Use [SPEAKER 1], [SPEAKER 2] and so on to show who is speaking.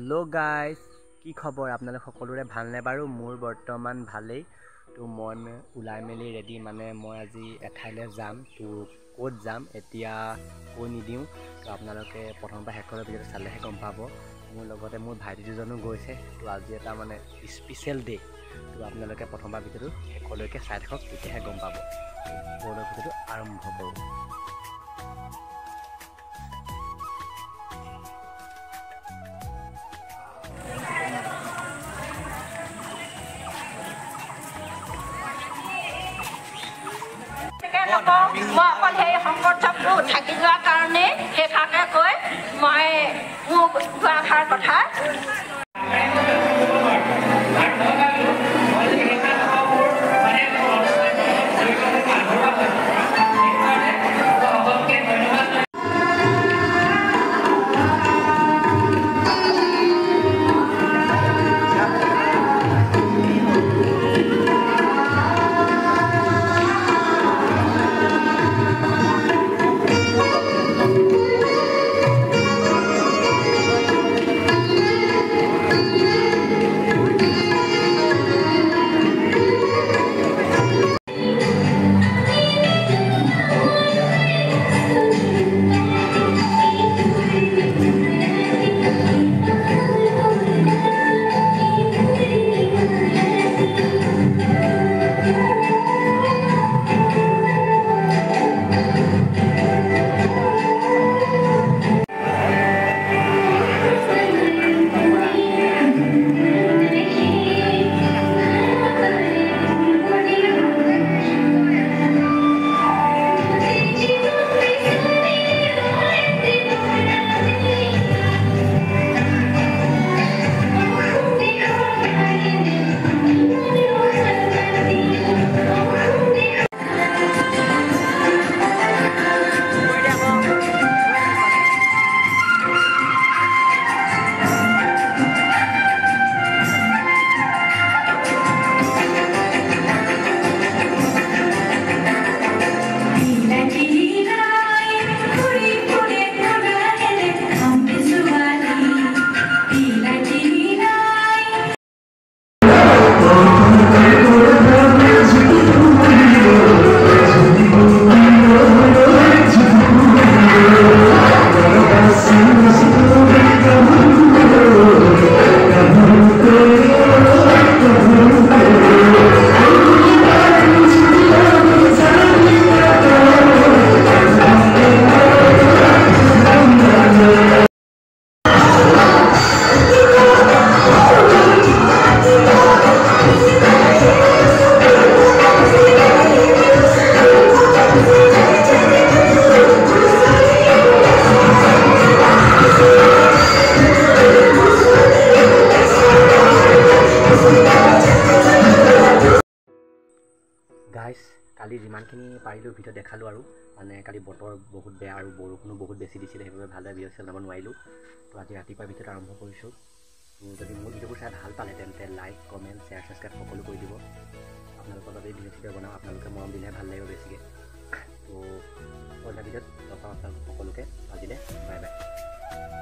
[SPEAKER 1] Hello guys की खबर आपनालोक सकलोरे भालने बारू मोर बर्तमान भालेई तो मैं उलाई मेली रेडी माने मैं আজি एठाइले जाम तो कत जाम एतिया কৈ निदिउ तो आपनालोके प्रथम पा हेकर भिडिओ चालेहे गम पाबो मोर लगते मोर भाइटी दुजनो गइसे तो আজি एटा माने स्पेशल डे तो आपनालोके प्रथम पा भिडिओ हेकरলৈকে চাই থাকক তেতিয়াহে গম পাবো मोर भिडिओ आरम्भ करूँ।
[SPEAKER 2] मैं संकटो थी जा कारण সেইভাগে কৈ मैं गोवाखार कथा
[SPEAKER 1] गाइस काली जिमानखिनि पारिलो भिडिओ देखालो आरो माने काली बतर बहुत बेया आरो बरखुनो बहुत बेसि दिसिले हेबे भाले भिडिओ चलाब नवाइलो तो आज रातिपुवा भिडिओ आरम्भ करिसो যদি मोर भिडिओ चाइ ভাল पाले तेन्ते लाइक कमेन्ट शेयर सब्सक्राइब सकलो কৰি দিব আপোনালোকৰ বাবে भिडिओ চিডিओ বনাও আপোনালোকে মৰম দিলে ভাল লাগিব বেছিকে তো পৰৱৰ্তী भिडिओत লগ পাম আপোনালোক সকলোকে আজিলে বাই বাই।